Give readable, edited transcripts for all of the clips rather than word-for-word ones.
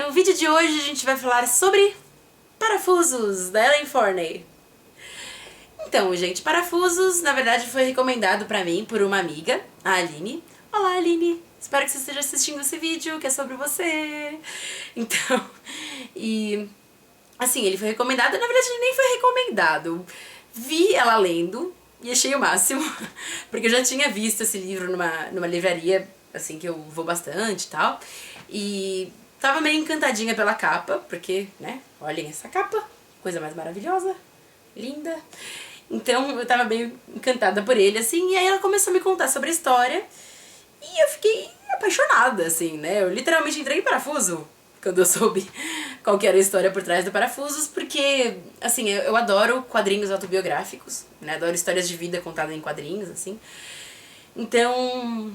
No vídeo de hoje a gente vai falar sobre Parafusos, da Ellen Forney. Então, gente, Parafusos, na verdade, foi recomendado pra mim por uma amiga, a Aline. Olá, Aline! Espero que você esteja assistindo esse vídeo, que é sobre você. Então, assim, ele foi recomendado, na verdade ele nem foi recomendado. Vi ela lendo e achei o máximo, porque eu já tinha visto esse livro numa livraria, assim, que eu vou bastante e tal. E tava meio encantadinha pela capa, porque, né, olhem essa capa, coisa mais maravilhosa, linda. Então eu tava meio encantada por ele, assim, e aí ela começou a me contar sobre a história e eu fiquei apaixonada, assim, né, eu literalmente entrei em parafuso quando eu soube qual que era a história por trás do Parafusos, porque, assim, eu adoro quadrinhos autobiográficos, né, adoro histórias de vida contadas em quadrinhos, assim, então,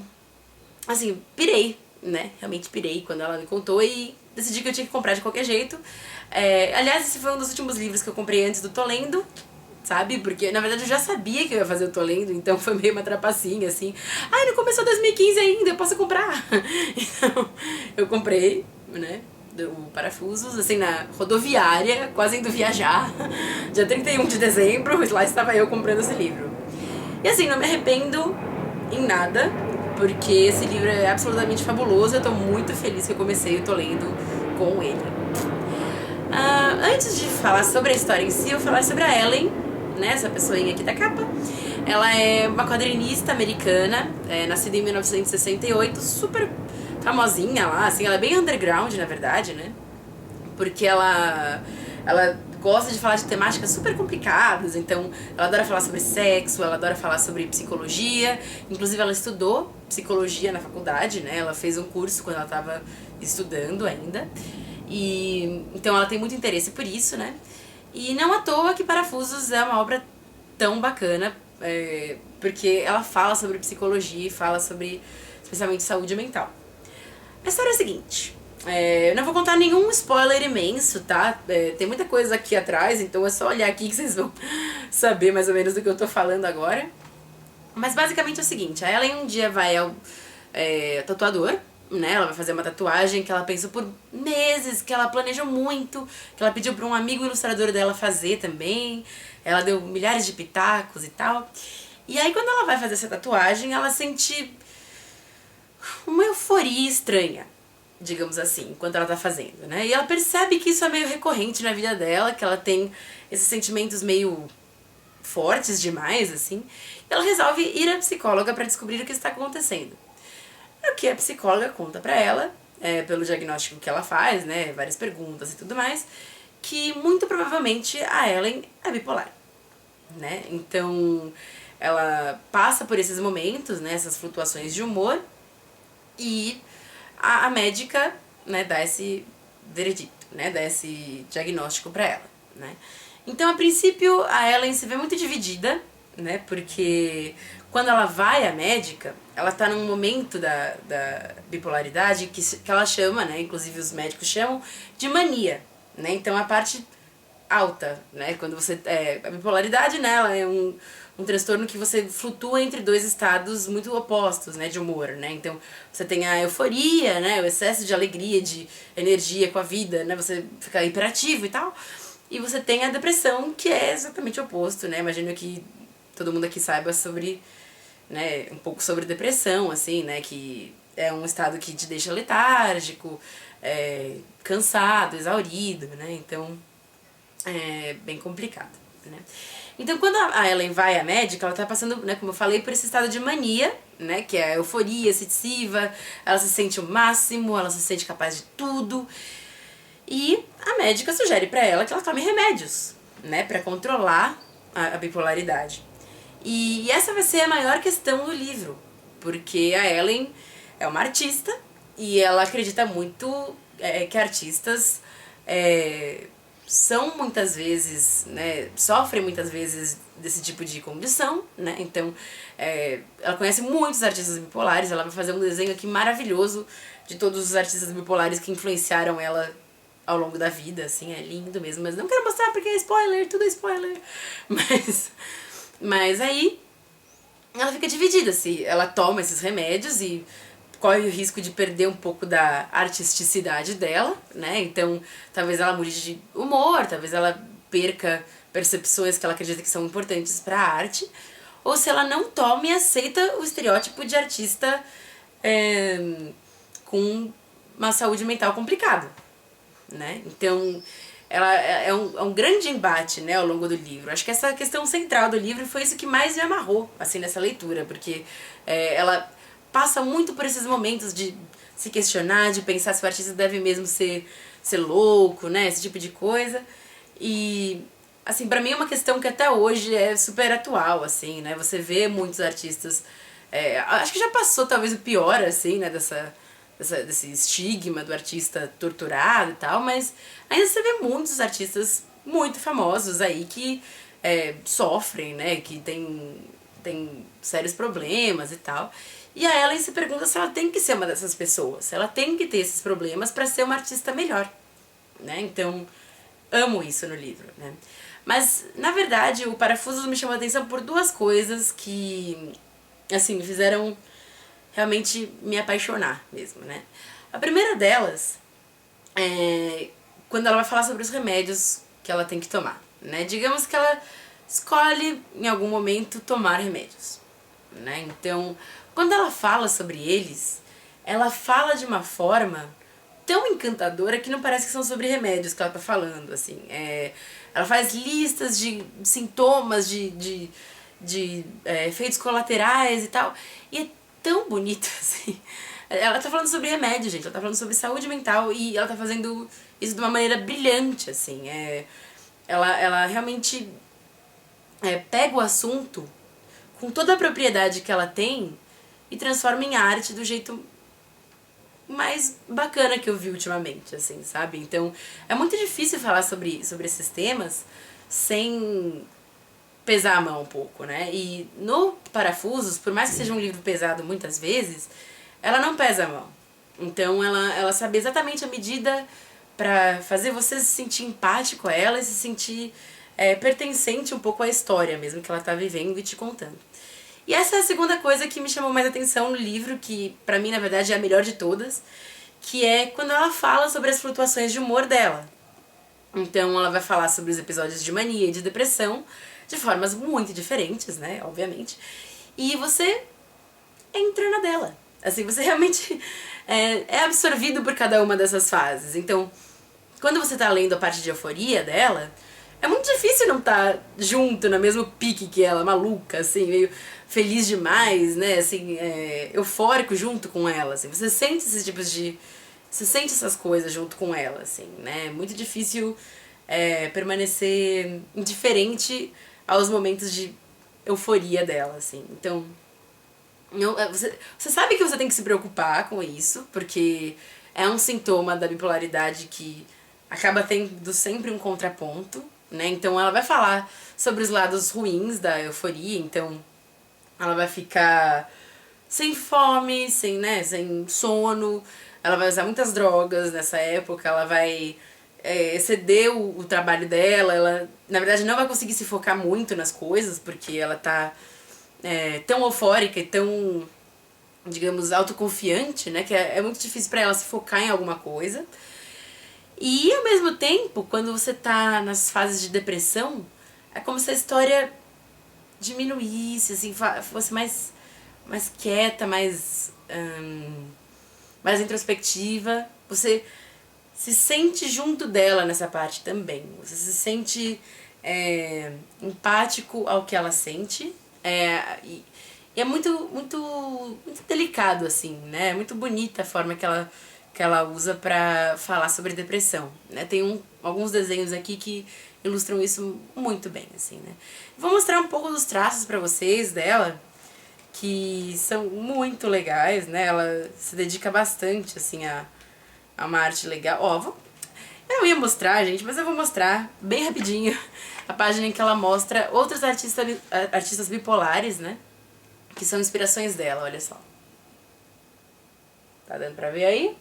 assim, pirei, né, realmente pirei quando ela me contou e decidi que eu tinha que comprar de qualquer jeito. Aliás, esse foi um dos últimos livros que eu comprei antes do Tô Lendo, sabe? Porque, na verdade, eu já sabia que eu ia fazer o Tô Lendo, então foi meio uma trapacinha, assim. Ai, não começou 2015 ainda, eu posso comprar. Então, eu comprei, né, o Parafusos, assim, na rodoviária, quase indo viajar, dia 31 de dezembro, lá estava eu comprando esse livro. E, assim, não me arrependo em nada, porque esse livro é absolutamente fabuloso, eu tô muito feliz que eu comecei o Tô Lendo com ele. Antes de falar sobre a história em si, eu vou falar sobre a Ellen, né, essa pessoinha aqui da capa. Ela é uma quadrinista americana, nascida em 1968, super famosinha lá, assim, ela é bem underground, na verdade, né, porque ela gosta de falar de temáticas super complicadas, então ela adora falar sobre sexo, ela adora falar sobre psicologia, inclusive ela estudou psicologia na faculdade, né, ela fez um curso quando ela estava estudando ainda, e então ela tem muito interesse por isso, né, e não à toa que Parafusos é uma obra tão bacana, porque ela fala sobre psicologia e fala sobre, especialmente, saúde mental. A história é a seguinte, eu não vou contar nenhum spoiler imenso, tá? Tem muita coisa aqui atrás, então é só olhar aqui que vocês vão saber mais ou menos do que eu tô falando agora. Mas basicamente é o seguinte, a Ellen um dia vai ao tatuador, né? Ela vai fazer uma tatuagem que ela pensou por meses, que ela planejou muito, que ela pediu pra um amigo ilustrador dela fazer também. Ela deu milhares de pitacos e tal. E aí quando ela vai fazer essa tatuagem, ela sente uma euforia estranha, digamos assim, enquanto ela tá fazendo, né? E ela percebe que isso é meio recorrente na vida dela, que ela tem esses sentimentos meio fortes demais, assim. E ela resolve ir à psicóloga pra descobrir o que está acontecendo. O que a psicóloga conta pra ela, pelo diagnóstico que ela faz, né, várias perguntas e tudo mais, que muito provavelmente a Ellen é bipolar, né? Então ela passa por esses momentos, né, essas flutuações de humor, e a médica, né, dá esse veredito, né, dá esse diagnóstico pra ela, né. Então, a princípio, a Ellen se vê muito dividida, né, porque quando ela vai à médica, ela tá num momento da bipolaridade que ela chama, né, inclusive os médicos chamam, de mania, né, então a parte alta, né, quando você, a bipolaridade, né, ela é um transtorno que você flutua entre dois estados muito opostos, né, de humor, né, então você tem a euforia, né, o excesso de alegria, de energia com a vida, né, você fica hiperativo e tal, e você tem a depressão, que é exatamente o oposto, né, imagino que todo mundo aqui saiba sobre, né, um pouco sobre depressão, assim, né, que é um estado que te deixa letárgico, cansado, exaurido, né, então é bem complicado, né. Então quando a Ellen vai à médica, ela tá passando, né, como eu falei, por esse estado de mania, né, que é a euforia excessiva, ela se sente o máximo, ela se sente capaz de tudo, e a médica sugere pra ela que ela tome remédios, né, pra controlar a bipolaridade. E essa vai ser a maior questão do livro, porque a Ellen é uma artista e ela acredita muito que artistas são muitas vezes, né, sofrem muitas vezes desse tipo de condição, né, então ela conhece muitos artistas bipolares, ela vai fazer um desenho aqui maravilhoso de todos os artistas bipolares que influenciaram ela ao longo da vida, assim, é lindo mesmo, mas não quero mostrar porque é spoiler, tudo é spoiler, mas aí ela fica dividida se ela toma esses remédios e corre o risco de perder um pouco da artisticidade dela, né? Então, talvez ela mude de humor, talvez ela perca percepções que ela acredita que são importantes para a arte, ou se ela não toma e aceita o estereótipo de artista com uma saúde mental complicada, né? Então, ela é um grande embate, né, ao longo do livro. Acho que essa questão central do livro foi isso que mais me amarrou, assim, nessa leitura, porque ela passa muito por esses momentos de se questionar, de pensar se o artista deve mesmo ser louco, né, esse tipo de coisa. E, assim, pra mim é uma questão que até hoje é super atual, assim, né, você vê muitos artistas, acho que já passou talvez o pior, assim, né, desse estigma do artista torturado e tal, mas ainda você vê muitos artistas muito famosos aí que sofrem, né, que tem sérios problemas e tal. E a Ellen se pergunta se ela tem que ser uma dessas pessoas, se ela tem que ter esses problemas para ser uma artista melhor, né? Então, amo isso no livro, né? Mas, na verdade, o Parafusos me chamou a atenção por duas coisas que, assim, me fizeram realmente me apaixonar mesmo, né? A primeira delas é quando ela vai falar sobre os remédios que ela tem que tomar, né? Digamos que ela escolhe, em algum momento, tomar remédios, né? Então, quando ela fala sobre eles, ela fala de uma forma tão encantadora que não parece que são sobre remédios que ela tá falando, assim. Ela faz listas de sintomas, de efeitos colaterais e tal, e é tão bonito, assim. Ela tá falando sobre remédio, gente, ela tá falando sobre saúde mental e ela tá fazendo isso de uma maneira brilhante, assim. Ela realmente pega o assunto com toda a propriedade que ela tem e transforma em arte do jeito mais bacana que eu vi ultimamente, assim, sabe? Então, é muito difícil falar sobre esses temas sem pesar a mão um pouco, né? E no Parafusos, por mais que seja um livro pesado muitas vezes, ela não pesa a mão. Então, ela sabe exatamente a medida pra fazer você se sentir empático a ela e se sentir pertencente um pouco à história mesmo que ela tá vivendo e te contando. E essa é a segunda coisa que me chamou mais atenção no livro, que pra mim, na verdade, é a melhor de todas, que é quando ela fala sobre as flutuações de humor dela. Então ela vai falar sobre os episódios de mania e de depressão, de formas muito diferentes, né, obviamente. E você entra na dela. Assim, você realmente é absorvido por cada uma dessas fases. Então, quando você tá lendo a parte de euforia dela, é muito difícil não estar junto no mesmo pique que ela, maluca, assim, meio feliz demais, né, assim, eufórico junto com ela, assim. Você sente esses tipos de... Você sente essas coisas junto com ela, assim, né. É muito difícil permanecer indiferente aos momentos de euforia dela, assim. Então, você sabe que você tem que se preocupar com isso, porque é um sintoma da bipolaridade que acaba tendo sempre um contraponto, né? Então ela vai falar sobre os lados ruins da euforia, então ela vai ficar sem fome, sem sono, ela vai usar muitas drogas nessa época, ela vai exceder o trabalho dela, ela na verdade não vai conseguir se focar muito nas coisas, porque ela tá tão eufórica e tão, digamos, autoconfiante, né, que é muito difícil pra ela se focar em alguma coisa. E ao mesmo tempo, quando você tá nas fases de depressão, é como se a história diminuísse, assim, fosse mais quieta, mais introspectiva. Você se sente junto dela nessa parte também. Você se sente empático ao que ela sente. E é muito delicado, assim, né? É muito bonita a forma que ela usa pra falar sobre depressão, né? Tem alguns desenhos aqui que ilustram isso muito bem, assim, né? Vou mostrar um pouco dos traços pra vocês dela, que são muito legais, né? Ela se dedica bastante, assim, a uma arte legal. Eu não ia mostrar, gente, mas eu vou mostrar bem rapidinho a página em que ela mostra outros artistas bipolares, né? Que são inspirações dela, olha só. Tá dando pra ver aí?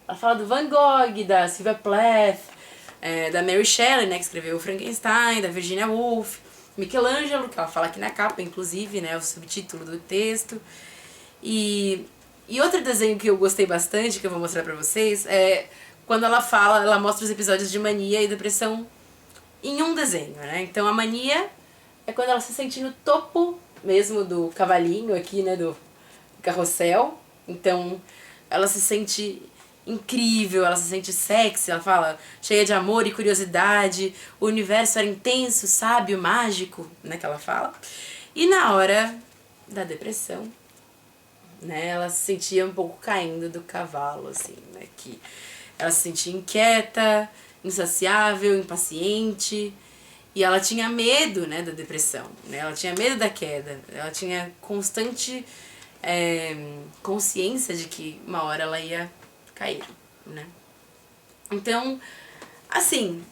Ela fala do Van Gogh, da Sylvia Plath, da Mary Shelley, né, que escreveu o Frankenstein, da Virginia Woolf, Michelangelo, que ela fala aqui na capa, inclusive, né, o subtítulo do texto. E E outro desenho que eu gostei bastante, que eu vou mostrar pra vocês, é quando ela fala, ela mostra os episódios de mania e depressão em um desenho, né? Então a mania é quando ela se sente no topo mesmo do cavalinho aqui, né, do carrossel. Então ela se sente incrível, ela se sente sexy, ela fala cheia de amor e curiosidade, o universo era intenso, sábio, mágico, né, que ela fala. E na hora da depressão, né, ela se sentia um pouco caindo do cavalo, assim, né, que ela se sentia inquieta, insaciável, impaciente, e ela tinha medo, né, da depressão, né, ela tinha medo da queda, ela tinha constante consciência de que uma hora ela ia cair, né. Então, assim,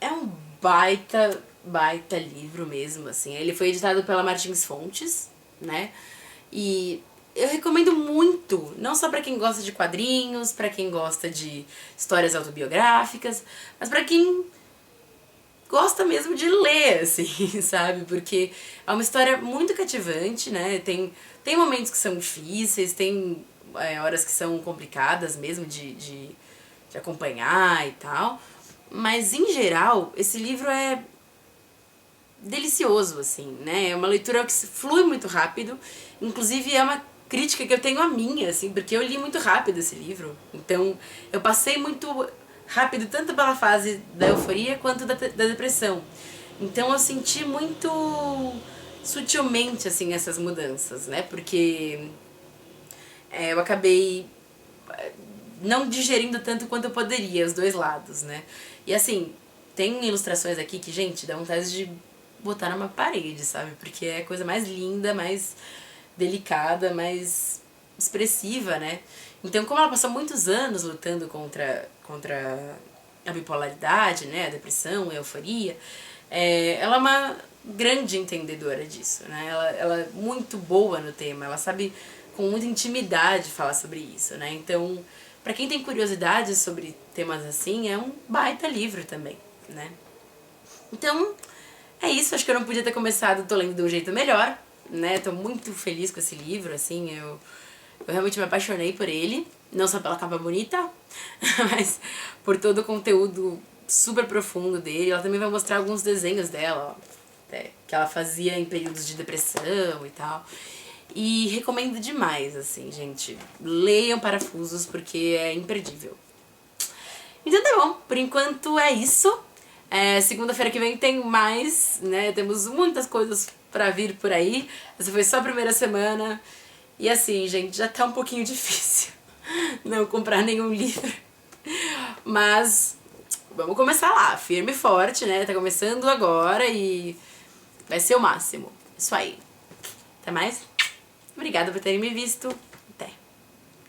é um baita livro mesmo, assim. Ele foi editado pela Martins Fontes, né? E eu recomendo muito, não só pra quem gosta de quadrinhos, pra quem gosta de histórias autobiográficas, mas pra quem gosta mesmo de ler, assim, sabe? Porque é uma história muito cativante, né? Tem momentos que são difíceis, tem horas que são complicadas mesmo de acompanhar e tal. Mas, em geral, esse livro é delicioso, assim, né? É uma leitura que flui muito rápido. Inclusive, é uma crítica que eu tenho a minha, assim, porque eu li muito rápido esse livro. Então, eu passei muito rápido tanto pela fase da euforia quanto da depressão. Então, eu senti muito sutilmente, assim, essas mudanças, né? Porque eu acabei não digerindo tanto quanto eu poderia, os dois lados, né? E assim, tem ilustrações aqui que, gente, dá vontade de botar numa parede, sabe? Porque é a coisa mais linda, mais delicada, mais expressiva, né? Então, como ela passou muitos anos lutando contra a bipolaridade, né? A depressão, a euforia, ela é uma grande entendedora disso, né? Ela é muito boa no tema, ela sabe com muita intimidade falar sobre isso, né? Então, pra quem tem curiosidade sobre temas assim, é um baita livro também, né? Então, é isso, acho que eu não podia ter começado Tô Lendo de um Jeito Melhor, né? Tô muito feliz com esse livro, assim, eu realmente me apaixonei por ele, não só pela capa bonita, mas por todo o conteúdo super profundo dele. Ela também vai mostrar alguns desenhos dela, ó, que ela fazia em períodos de depressão e tal. E recomendo demais, assim, gente. Leiam Parafusos porque é imperdível. Então tá bom, por enquanto é isso. Segunda-feira que vem tem mais, né? Temos muitas coisas pra vir por aí. Essa foi só a primeira semana. E assim, gente, já tá um pouquinho difícil não comprar nenhum livro. Mas vamos começar lá, firme e forte, né? Tá começando agora e vai ser o máximo. Isso aí. Até mais. Obrigada por terem me visto.